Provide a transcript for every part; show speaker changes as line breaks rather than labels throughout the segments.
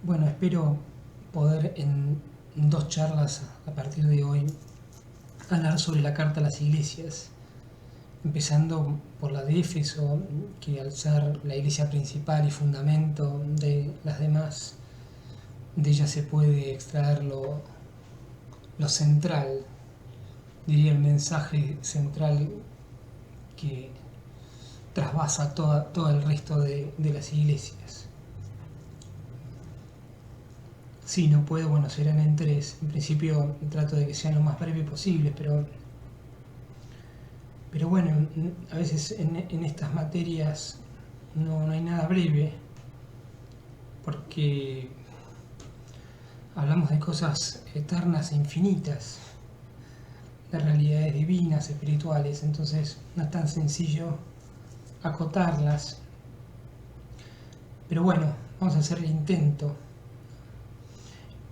Bueno, espero poder en dos charlas a partir de hoy hablar sobre la carta a las iglesias, empezando por la de Éfeso, que al ser la iglesia principal y fundamento de las demás, de ella se puede extraer lo central, diría el mensaje central que trasvasa todo el resto de las iglesias. Si no puedo, bueno, serán en tres. En principio trato de que sean lo más breve posible, pero bueno, a veces en estas materias no hay nada breve, porque hablamos de cosas eternas e infinitas, de realidades divinas, espirituales, entonces no es tan sencillo acotarlas. Pero bueno, vamos a hacer el intento.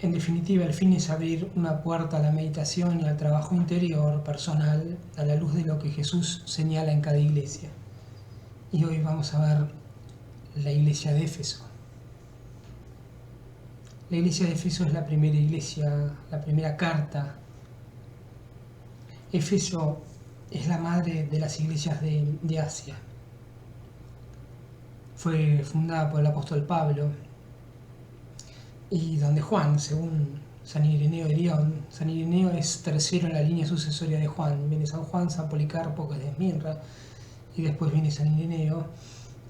En definitiva, el fin es abrir una puerta a la meditación y al trabajo interior, personal, a la luz de lo que Jesús señala en cada iglesia. Y hoy vamos a ver la iglesia de Éfeso. La iglesia de Éfeso es la primera iglesia, la primera carta. Éfeso es la madre de las iglesias de Asia. Fue fundada por el apóstol Pablo y donde Juan, según San Ireneo de Lyon, San Ireneo es tercero en la línea sucesoria de Juan. Viene San Juan, San Policarpo, que es de Esmirna, y después viene San Ireneo.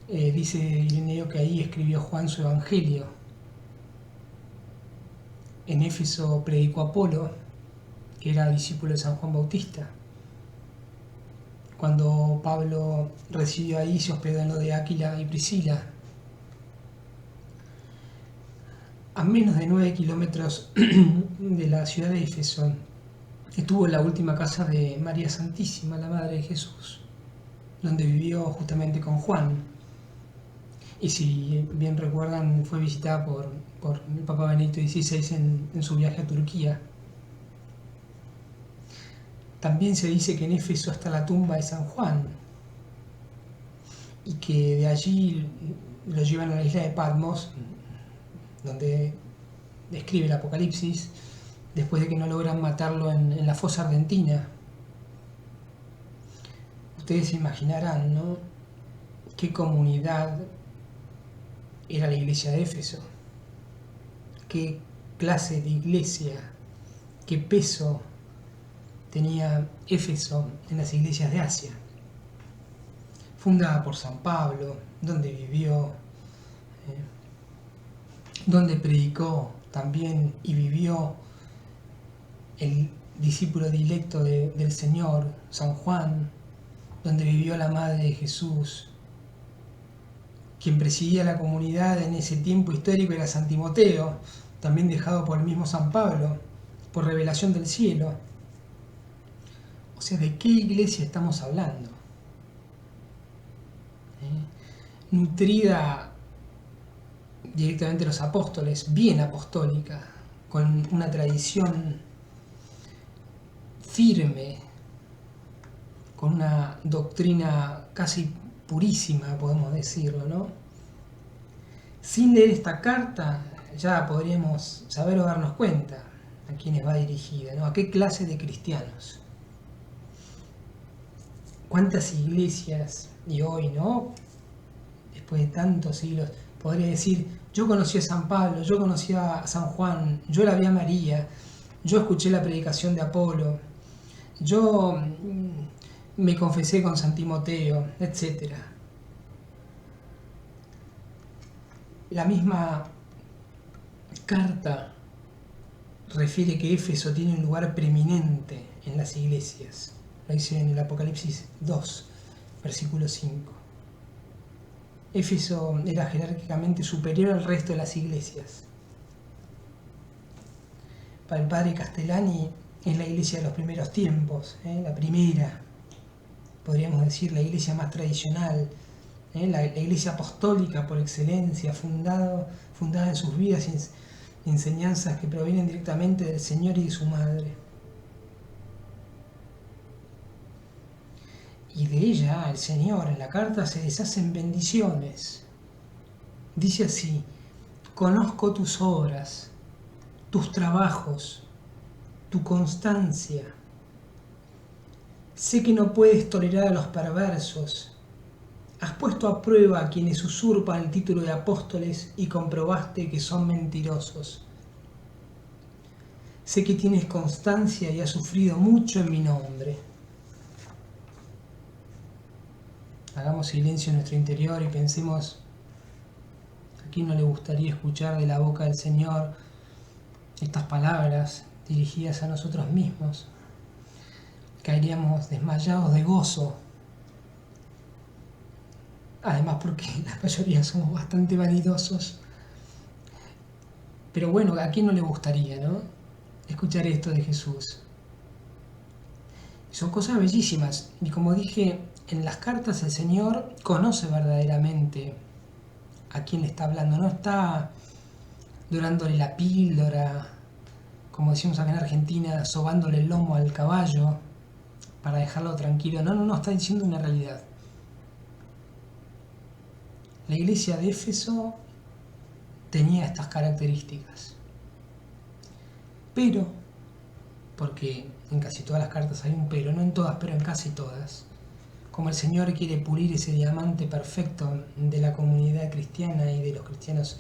Dice Ireneo que ahí escribió Juan su evangelio. En Éfeso predicó Apolo, que era discípulo de San Juan Bautista. Cuando Pablo residió ahí, se hospedó en lo de Áquila y Priscila. A menos de 9 kilómetros de la ciudad de Éfeso estuvo la última casa de María Santísima, la Madre de Jesús, donde vivió justamente con Juan. Y si bien recuerdan, fue visitada por el Papa Benedicto XVI en su viaje a Turquía. También se dice que en Éfeso está la tumba de San Juan y que de allí lo llevan a la isla de Patmos, donde describe el Apocalipsis, después de que no logran matarlo en la fosa argentina. Ustedes se imaginarán, ¿no?, qué comunidad era la iglesia de Éfeso, qué clase de iglesia, qué peso tenía Éfeso en las iglesias de Asia. Fundada por San Pablo, donde vivió, donde predicó también y vivió el discípulo directo del Señor, San Juan, donde vivió la Madre de Jesús. Quien presidía la comunidad en ese tiempo histórico era San Timoteo, también dejado por el mismo San Pablo, por revelación del cielo. O sea, ¿de qué iglesia estamos hablando? Nutrida directamente de los apóstoles, bien apostólica, con una tradición firme, con una doctrina casi purísima, podemos decirlo, ¿no? Sin leer esta carta ya podríamos saber o darnos cuenta a quiénes va dirigida, ¿no? A qué clase de cristianos. ¿Cuántas iglesias, y hoy, ¿no?, después de tantos siglos, podría decir: yo conocí a San Pablo, yo conocí a San Juan, yo la vi a María, yo escuché la predicación de Apolo, yo me confesé con San Timoteo, etc. La misma carta refiere que Éfeso tiene un lugar preeminente en las iglesias. Lo dice en el Apocalipsis 2, versículo 5. Éfeso era jerárquicamente superior al resto de las iglesias. Para el padre Castellani es la iglesia de los primeros tiempos, la primera, podríamos decir la iglesia más tradicional, la iglesia apostólica por excelencia, fundada en sus vidas y enseñanzas que provienen directamente del Señor y de su Madre. Y de ella el Señor en la carta se deshacen bendiciones. Dice así: conozco tus obras, tus trabajos, tu constancia. Sé que no puedes tolerar a los perversos. Has puesto a prueba a quienes usurpan el título de apóstoles y comprobaste que son mentirosos. Sé que tienes constancia y has sufrido mucho en mi nombre. Hagamos silencio en nuestro interior y pensemos, ¿a quién no le gustaría escuchar de la boca del Señor estas palabras dirigidas a nosotros mismos? Caeríamos desmayados de gozo. Además porque la mayoría somos bastante vanidosos. Pero bueno, ¿a quién no le gustaría, no? Escuchar esto de Jesús. Son cosas bellísimas. Y como dije, en las cartas el Señor conoce verdaderamente a quién le está hablando. No está dorándole la píldora, como decimos acá en Argentina, sobándole el lomo al caballo para dejarlo tranquilo. No, está diciendo una realidad. La iglesia de Éfeso tenía estas características. Pero, porque en casi todas las cartas hay un pero, no en todas, pero en casi todas, como el Señor quiere pulir ese diamante perfecto de la comunidad cristiana y de los cristianos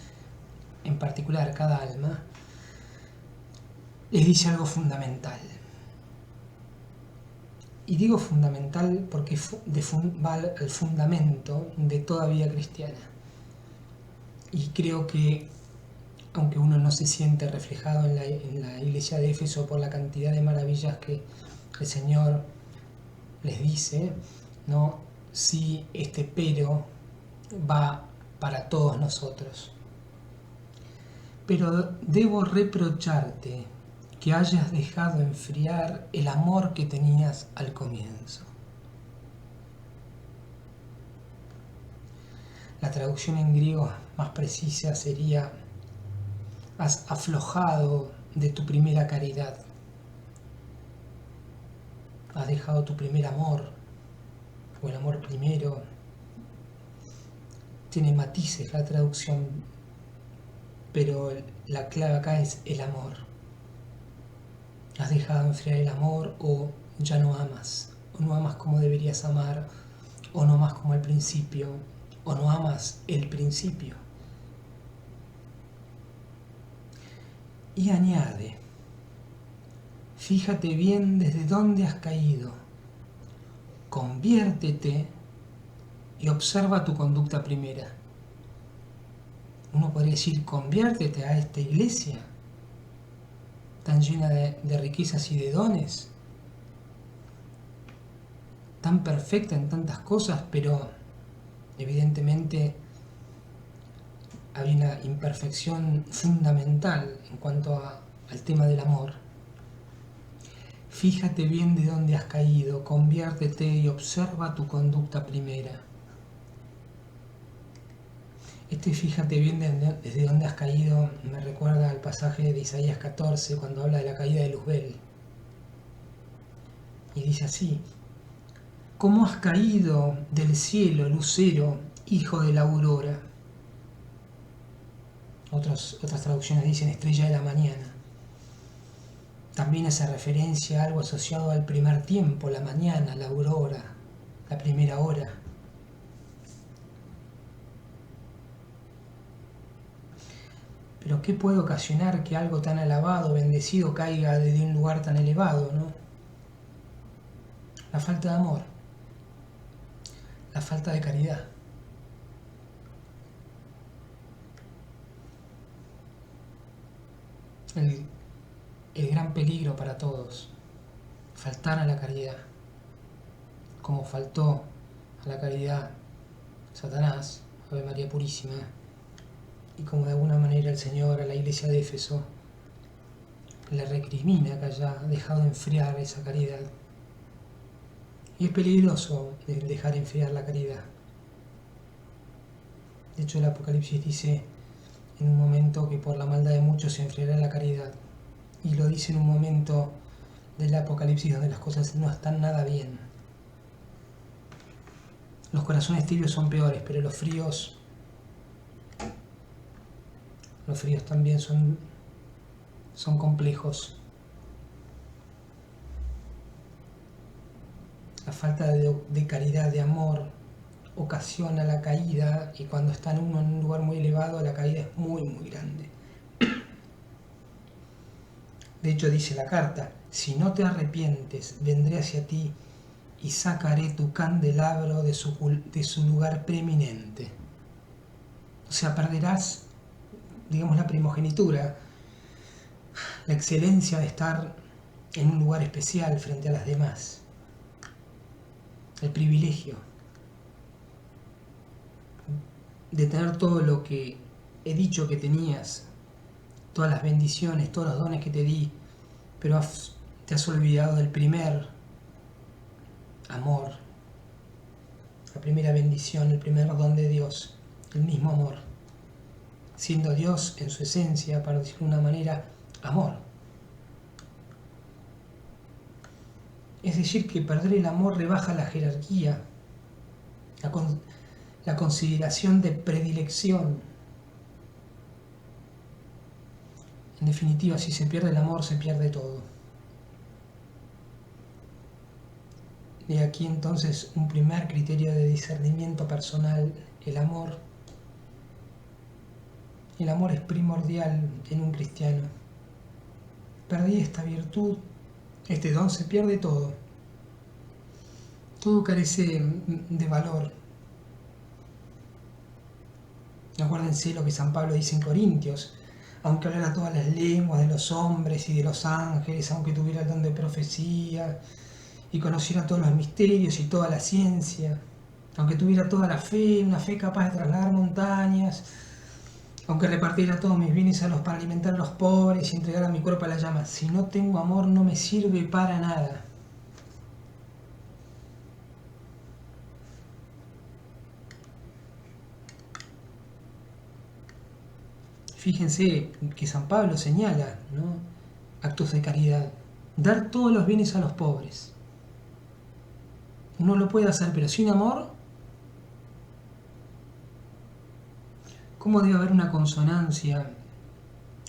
en particular, cada alma, les dice algo fundamental. Y digo fundamental porque va al fundamento de toda vida cristiana. Y creo que, aunque uno no se siente reflejado en la iglesia de Éfeso por la cantidad de maravillas que el Señor les dice, ¿no? Sí, este pero va para todos nosotros. Pero debo reprocharte que hayas dejado enfriar el amor que tenías al comienzo. La traducción en griego más precisa sería: has aflojado de tu primera caridad, has dejado tu primer amor, o el amor primero. Tiene matices la traducción, pero la clave acá es el amor. Has dejado enfriar el amor, o ya no amas, o no amas como deberías amar, o no amas como al principio, o no amas el principio. Y añade: fíjate bien desde dónde has caído, conviértete y observa tu conducta primera. Uno podría decir: conviértete a esta iglesia tan llena de riquezas y de dones, tan perfecta en tantas cosas, pero evidentemente había una imperfección fundamental en cuanto al tema del amor. Fíjate bien de dónde has caído, conviértete y observa tu conducta primera. Fíjate bien desde dónde has caído me recuerda al pasaje de Isaías 14 cuando habla de la caída de Luzbel. Y dice así: ¿cómo has caído del cielo, lucero, hijo de la aurora? Otras traducciones dicen estrella de la mañana. También hace referencia a algo asociado al primer tiempo, la mañana, la aurora, la primera hora. Pero ¿qué puede ocasionar que algo tan alabado, bendecido, caiga desde un lugar tan elevado, ¿no? La falta de amor, la falta de caridad. El gran peligro para todos, faltar a la caridad, como faltó a la caridad Satanás, Ave María Purísima, y como de alguna manera el Señor a la iglesia de Éfeso le recrimina que haya dejado enfriar esa caridad. Y es peligroso dejar enfriar la caridad. De hecho, el Apocalipsis dice en un momento que por la maldad de muchos se enfriará la caridad. Y lo dice en un momento del Apocalipsis donde las cosas no están nada bien. Los corazones tibios son peores, pero los fríos fríos también son complejos. La falta de caridad, de amor, ocasiona la caída, y cuando está uno en un lugar muy elevado, la caída es muy, muy grande. De hecho, dice la carta: si no te arrepientes, vendré hacia ti y sacaré tu candelabro de su lugar preeminente. O sea, perderás, digamos, la primogenitura, la excelencia de estar en un lugar especial frente a las demás, el privilegio de tener todo lo que he dicho que tenías, todas las bendiciones, todos los dones que te di, pero te has olvidado del primer amor, la primera bendición, el primer don de Dios, el mismo amor. Siendo Dios en su esencia, para decirlo de una manera, amor. Es decir, que perder el amor rebaja la jerarquía, la consideración de predilección. En definitiva, si se pierde el amor, se pierde todo. De aquí entonces un primer criterio de discernimiento personal: el amor. El amor es primordial en un cristiano. Perdí esta virtud, este don, se pierde todo. Todo carece de valor. Acuérdense lo que San Pablo dice en Corintios: aunque hablara todas las lenguas de los hombres y de los ángeles, aunque tuviera el don de profecía y conociera todos los misterios y toda la ciencia, aunque tuviera toda la fe, una fe capaz de trasladar montañas, aunque repartiera todos mis bienes para alimentar a los pobres y entregara mi cuerpo a la llama, si no tengo amor, no me sirve para nada. Fíjense que San Pablo señala, ¿no?, actos de caridad: dar todos los bienes a los pobres. Uno lo puede hacer, pero sin amor, ¿cómo debe haber una consonancia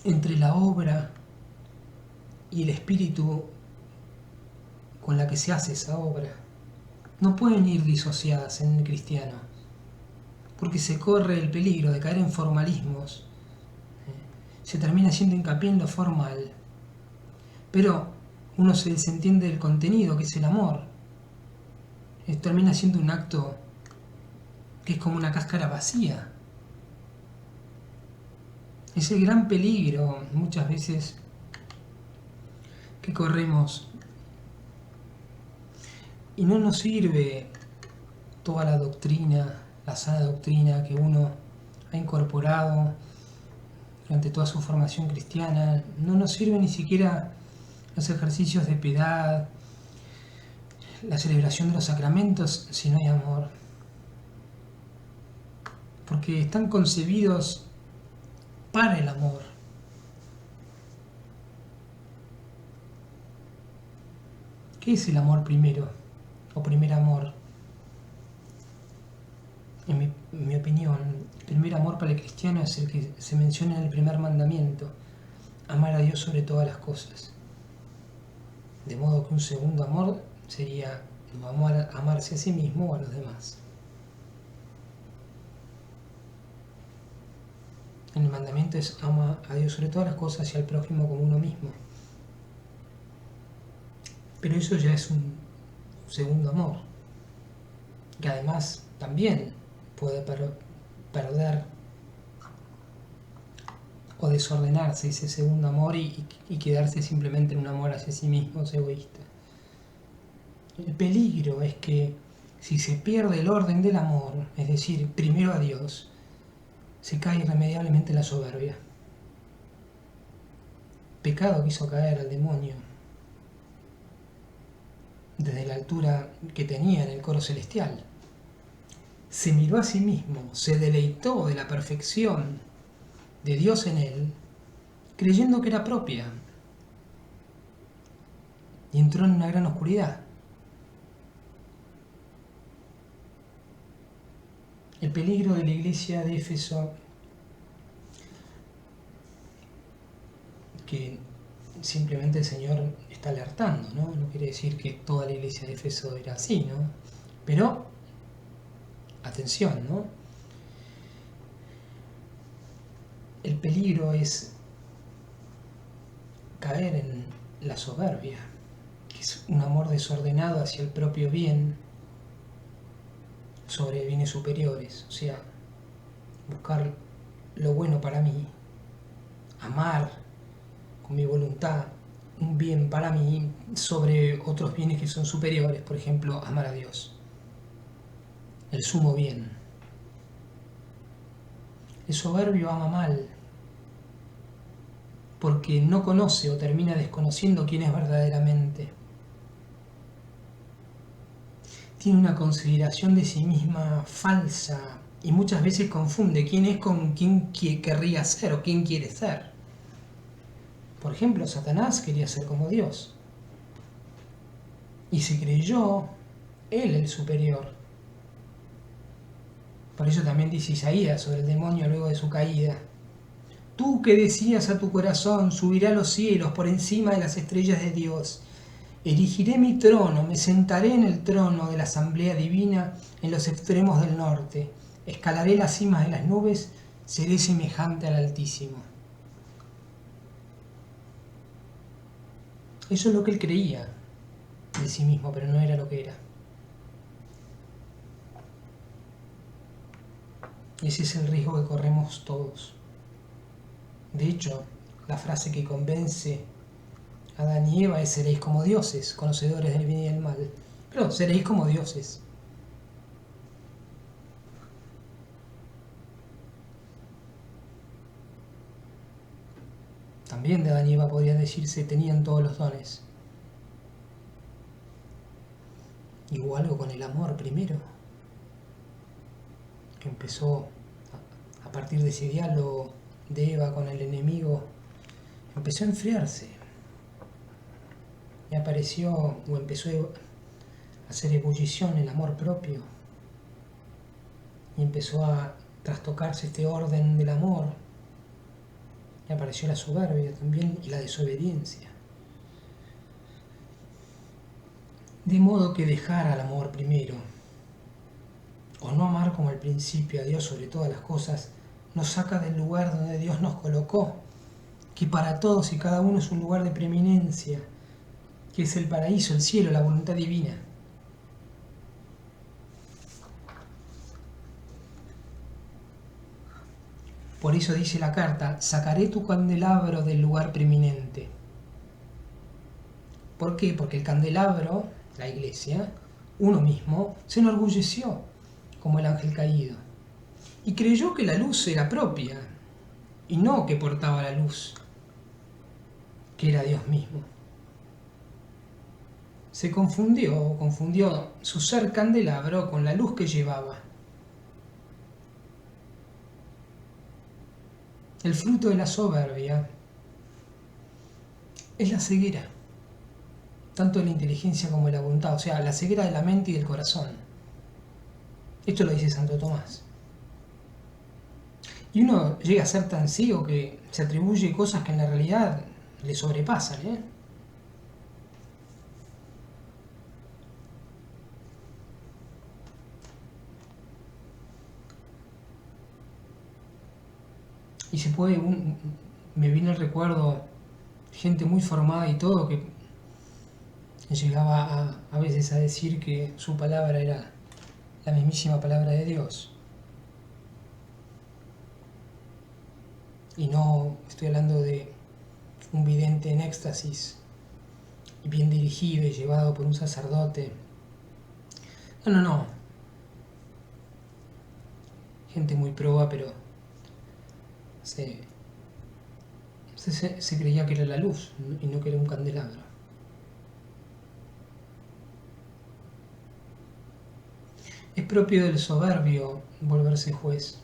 entre la obra y el espíritu con la que se hace esa obra? No pueden ir disociadas en el cristiano, porque se corre el peligro de caer en formalismos. Se termina haciendo hincapié en lo formal, pero uno se desentiende del contenido, que es el amor. Termina siendo un acto que es como una cáscara vacía. Es el gran peligro muchas veces que corremos, y no nos sirve toda la doctrina, la sana doctrina que uno ha incorporado durante toda su formación cristiana. No nos sirve ni siquiera los ejercicios de piedad, la celebración de los sacramentos, si no hay amor, porque están concebidos para el amor. ¿Qué es el amor primero, o primer amor? En mi opinión, el primer amor para el cristiano es el que se menciona en el primer mandamiento: amar a Dios sobre todas las cosas. De modo que un segundo amor sería amarse a sí mismo o a los demás. En el mandamiento es: ama a Dios sobre todas las cosas y al prójimo como uno mismo. Pero eso ya es un segundo amor, que además también puede perder o desordenarse ese segundo amor y quedarse simplemente en un amor hacia sí mismo egoísta. El peligro es que si se pierde el orden del amor, es decir, primero a Dios, se cae irremediablemente en la soberbia. Pecado que hizo caer al demonio desde la altura que tenía en el coro celestial. Se miró a sí mismo, se deleitó de la perfección de Dios en él, creyendo que era propia, y entró en una gran oscuridad. El peligro de la iglesia de Éfeso que simplemente el Señor está alertando, ¿no? No quiere decir que toda la iglesia de Éfeso era así, ¿no? Pero, atención, ¿no? El peligro es caer en la soberbia, que es un amor desordenado hacia el propio bien sobre bienes superiores, o sea, buscar lo bueno para mí, amar con mi voluntad un bien para mí sobre otros bienes que son superiores, por ejemplo, amar a Dios, el sumo bien. El soberbio ama mal, porque no conoce o termina desconociendo quién es verdaderamente. Tiene una consideración de sí misma falsa y muchas veces confunde quién es con quién querría ser o quién quiere ser. Por ejemplo, Satanás quería ser como Dios y se creyó él el superior. Por eso también dice Isaías sobre el demonio luego de su caída: tú que decías a tu corazón, subiré a los cielos por encima de las estrellas de Dios. Erigiré mi trono, me sentaré en el trono de la asamblea divina en los extremos del norte. Escalaré las cimas de las nubes, seré semejante al Altísimo. Eso es lo que él creía de sí mismo, pero no era lo que era. Ese es el riesgo que corremos todos. De hecho, la frase que convence a Adán y Eva es: seréis como dioses, conocedores del bien y del mal. Pero seréis como dioses. También de Adán y Eva podría decirse tenían todos los dones. Y hubo algo con el amor primero, que empezó a partir de ese diálogo de Eva con el enemigo, empezó a enfriarse. Y apareció o empezó a hacer ebullición el amor propio. Y empezó a trastocarse este orden del amor. Y apareció la soberbia también y la desobediencia. De modo que dejar al amor primero, o no amar como al principio a Dios sobre todas las cosas, nos saca del lugar donde Dios nos colocó, que para todos y cada uno es un lugar de preeminencia, que es el paraíso, el cielo, la voluntad divina. Por eso dice la carta: sacaré tu candelabro del lugar preeminente. ¿Por qué? Porque el candelabro, la iglesia, uno mismo, se enorgulleció como el ángel caído y creyó que la luz era propia y no que portaba la luz, que era Dios mismo. Se confundió su ser candelabro con la luz que llevaba. El fruto de la soberbia es la ceguera, tanto de la inteligencia como de la voluntad, o sea, la ceguera de la mente y del corazón. Esto lo dice Santo Tomás. Y uno llega a ser tan ciego que se atribuye cosas que en la realidad le sobrepasan, Y se puede, me viene el recuerdo, gente muy formada y todo, que llegaba a veces a decir que su palabra era la mismísima palabra de Dios. Y no estoy hablando de un vidente en éxtasis, y bien dirigido y llevado por un sacerdote. No. Gente muy proba, pero se creía que era la luz y no que era un candelabro. Es propio del soberbio volverse juez.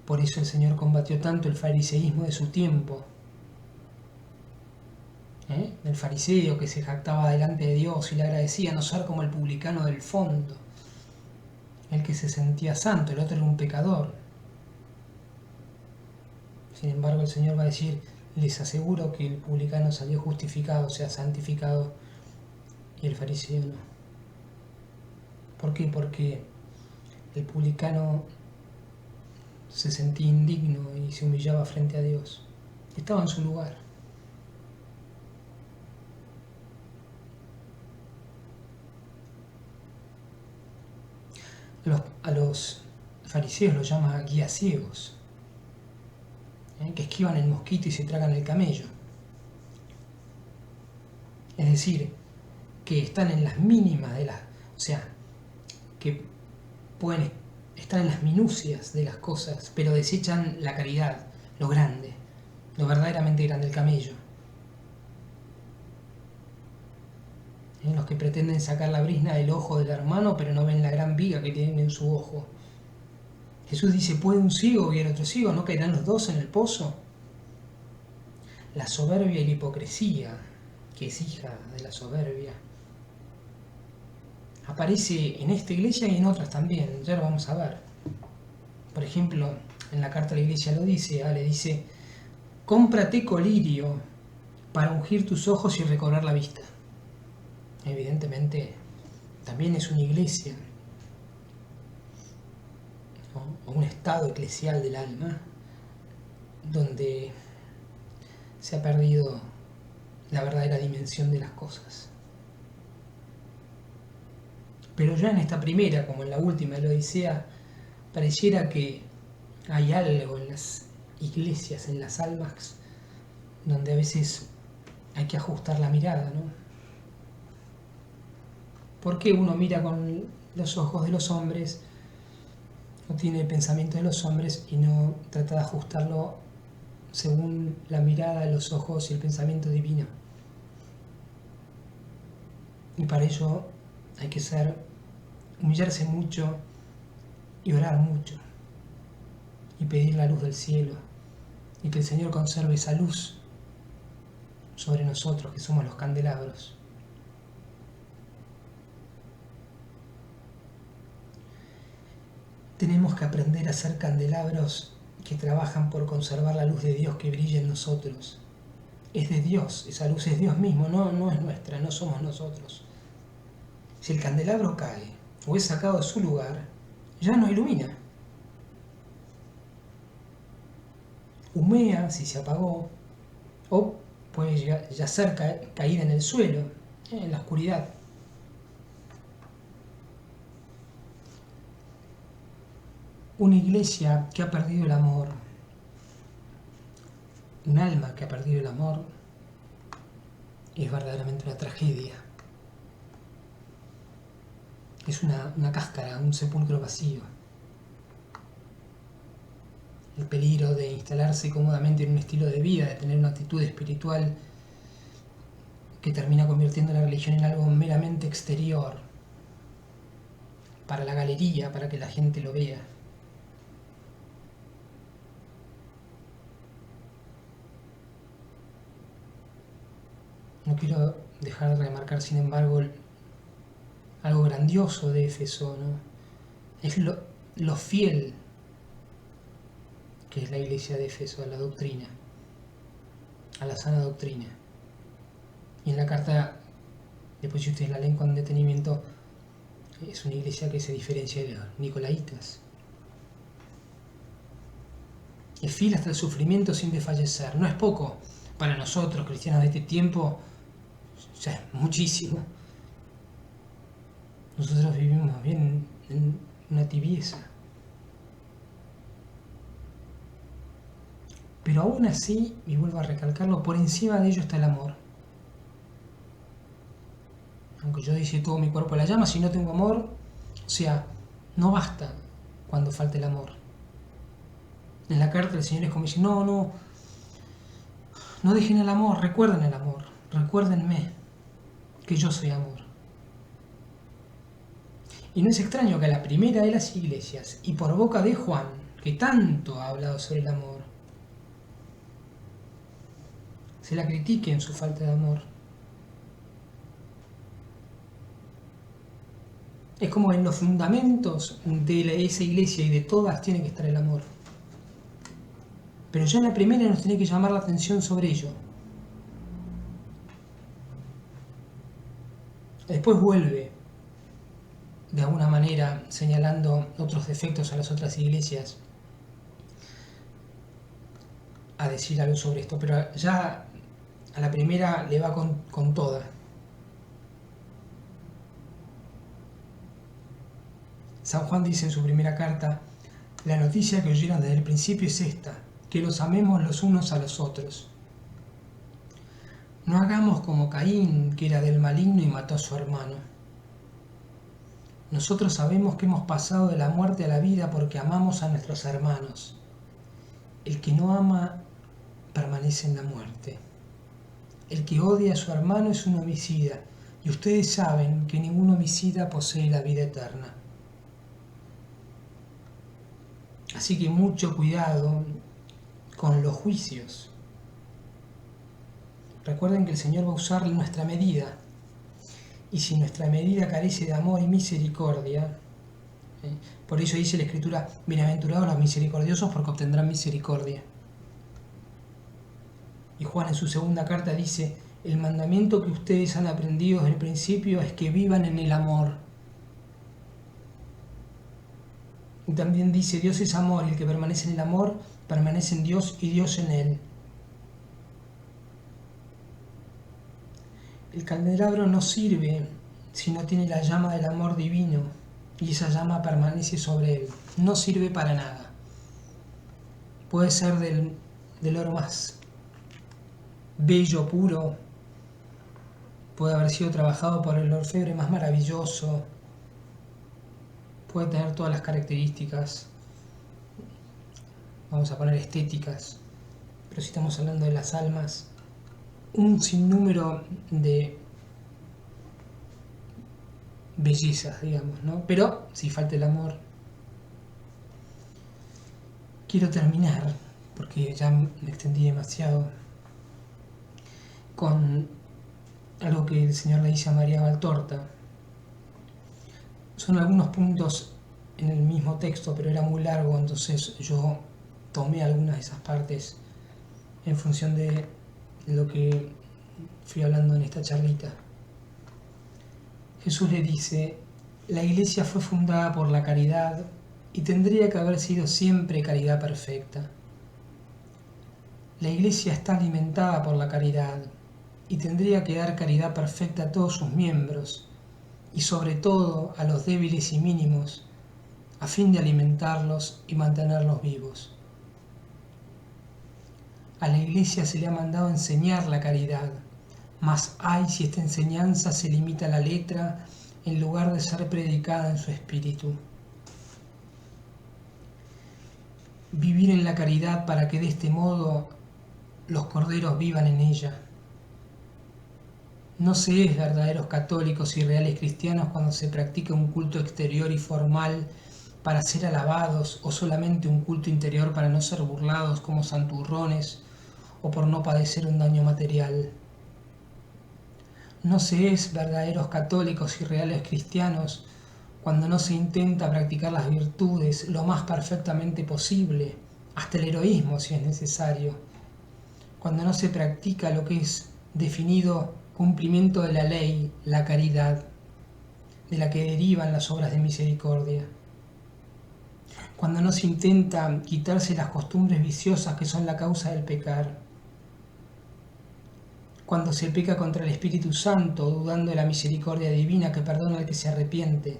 Por eso el Señor combatió tanto el fariseísmo de su tiempo. El fariseo que se jactaba delante de Dios y le agradecía no ser como el publicano del fondo, el que se sentía santo, el otro era un pecador. Sin embargo, el Señor va a decir, les aseguro que el publicano salió justificado, o sea, santificado, y el fariseo no. ¿Por qué? Porque el publicano se sentía indigno y se humillaba frente a Dios. Estaba en su lugar. A los fariseos los llama guías ciegos, que esquivan el mosquito y se tragan el camello. Es decir, que están en las mínimas de las... O sea, que pueden estar en las minucias de las cosas, pero desechan la caridad, lo grande, lo verdaderamente grande, el camello. Los que pretenden sacar la brizna del ojo del hermano, pero no ven la gran viga que tienen en su ojo. Jesús dice, ¿puede un ciego guiar a otro ciego? ¿No caerán los dos en el pozo? La soberbia y la hipocresía, que es hija de la soberbia, aparece en esta iglesia y en otras también, ya lo vamos a ver. Por ejemplo, en la carta a la iglesia lo dice, le dice, cómprate colirio para ungir tus ojos y recobrar la vista. Evidentemente, también es una iglesia, ¿no? O un estado eclesial del alma, donde se ha perdido la verdadera dimensión de las cosas. Pero ya en esta primera, como en la última de la Odisea, pareciera que hay algo en las iglesias, en las almas, donde a veces hay que ajustar la mirada, ¿no? ¿Por qué uno mira con los ojos de los hombres, no tiene el pensamiento de los hombres y no trata de ajustarlo según la mirada, los ojos y el pensamiento divino? Y para ello hay que humillarse mucho y orar mucho y pedir la luz del cielo y que el Señor conserve esa luz sobre nosotros que somos los candelabros. Tenemos que aprender a ser candelabros que trabajan por conservar la luz de Dios que brilla en nosotros. Es de Dios, esa luz es Dios mismo, no es nuestra, no somos nosotros. Si el candelabro cae o es sacado de su lugar, ya no ilumina. Humea si se apagó, o puede ya ser caída en el suelo, en la oscuridad. Una iglesia que ha perdido el amor, un alma que ha perdido el amor, es verdaderamente una tragedia. Es una cáscara, un sepulcro vacío. El peligro de instalarse cómodamente en un estilo de vida, de tener una actitud espiritual que termina convirtiendo la religión en algo meramente exterior, para la galería, para que la gente lo vea. No quiero dejar de remarcar, sin embargo, algo grandioso de Éfeso, ¿no? Es lo fiel que es la iglesia de Éfeso a la doctrina, a la sana doctrina. Y en la carta, después si ustedes la leen con detenimiento, es una iglesia que se diferencia de los nicolaitas. Es fiel hasta el sufrimiento sin desfallecer. No es poco para nosotros, cristianos de este tiempo, o sea, es muchísimo. Nosotros vivimos bien en una tibieza. Pero aún así, y vuelvo a recalcarlo, por encima de ello está el amor. Aunque yo dice todo mi cuerpo a la llama, si no tengo amor, o sea, no basta cuando falta el amor. En la carta el Señor es como dice, no dejen el amor, recuerden el amor, recuérdenme que yo soy amor. Y no es extraño que a la primera de las iglesias, y por boca de Juan, que tanto ha hablado sobre el amor, se la critique en su falta de amor. Es como en los fundamentos de esa iglesia y de todas tiene que estar el amor. Pero ya en la primera nos tiene que llamar la atención sobre ello. Después vuelve, de alguna manera, señalando otros defectos a las otras iglesias, a decir algo sobre esto, pero ya a la primera le va con toda. San Juan dice en su primera carta: la noticia que oyeron desde el principio es esta, que nos amemos los unos a los otros. No hagamos como Caín, que era del maligno y mató a su hermano. Nosotros sabemos que hemos pasado de la muerte a la vida porque amamos a nuestros hermanos. El que no ama permanece en la muerte. El que odia a su hermano es un homicida, y ustedes saben que ningún homicida posee la vida eterna. Así que mucho cuidado con los juicios. Recuerden que el Señor va a usar nuestra medida, y si nuestra medida carece de amor y misericordia, por eso dice la Escritura: bienaventurados los misericordiosos, porque obtendrán misericordia. Y Juan en su segunda carta dice: el mandamiento que ustedes han aprendido desde el principio es que vivan en el amor. Y también dice: Dios es amor, y el que permanece en el amor permanece en Dios y Dios en él. El candelabro no sirve si no tiene la llama del amor divino y esa llama permanece sobre él. No sirve para nada. Puede ser del oro más bello, puro, puede haber sido trabajado por el orfebre más maravilloso, puede tener todas las características, vamos a poner estéticas, pero si estamos hablando de las almas, un sinnúmero de bellezas, digamos, ¿no? Pero si falta el amor. Quiero terminar, porque ya me extendí demasiado, con algo que el Señor le dice a María Valtorta. Son algunos puntos en el mismo texto, pero era muy largo, entonces yo tomé algunas de esas partes en función de lo que fui hablando en esta charlita. Jesús le dice: la Iglesia fue fundada por la caridad y tendría que haber sido siempre caridad perfecta. La Iglesia está alimentada por la caridad y tendría que dar caridad perfecta a todos sus miembros y sobre todo a los débiles y mínimos, a fin de alimentarlos y mantenerlos vivos. A la Iglesia se le ha mandado enseñar la caridad, mas ay si esta enseñanza se limita a la letra en lugar de ser predicada en su espíritu. Vivir en la caridad para que de este modo los corderos vivan en ella. No se es verdaderos católicos y reales cristianos cuando se practica un culto exterior y formal para ser alabados, o solamente un culto interior para no ser burlados como santurrones o por no padecer un daño material. No se es verdaderos católicos y reales cristianos cuando no se intenta practicar las virtudes lo más perfectamente posible, hasta el heroísmo si es necesario, cuando no se practica lo que es definido cumplimiento de la ley, la caridad, de la que derivan las obras de misericordia, cuando no se intenta quitarse las costumbres viciosas que son la causa del pecar, cuando se peca contra el Espíritu Santo, dudando de la misericordia divina que perdona al que se arrepiente,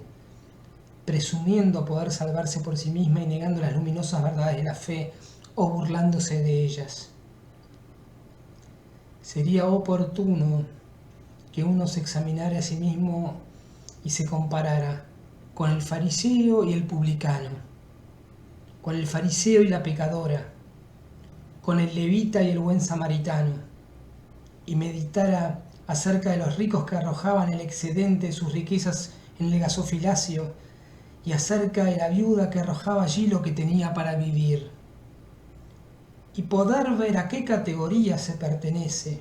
presumiendo poder salvarse por sí misma y negando las luminosas verdades de la fe o burlándose de ellas. Sería oportuno que uno se examinara a sí mismo y se comparara con el fariseo y el publicano, con el fariseo y la pecadora, con el levita y el buen samaritano, y meditara acerca de los ricos que arrojaban el excedente de sus riquezas en el gasofilacio y acerca de la viuda que arrojaba allí lo que tenía para vivir, y poder ver a qué categoría se pertenece.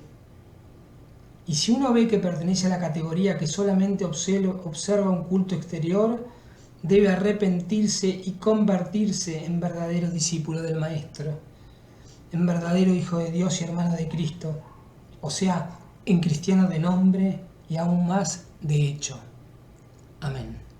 Y si uno ve que pertenece a la categoría que solamente observa un culto exterior, debe arrepentirse y convertirse en verdadero discípulo del Maestro. en verdadero Hijo de Dios y hermano de Cristo, o sea, en cristiano de nombre y aún más de hecho. Amén.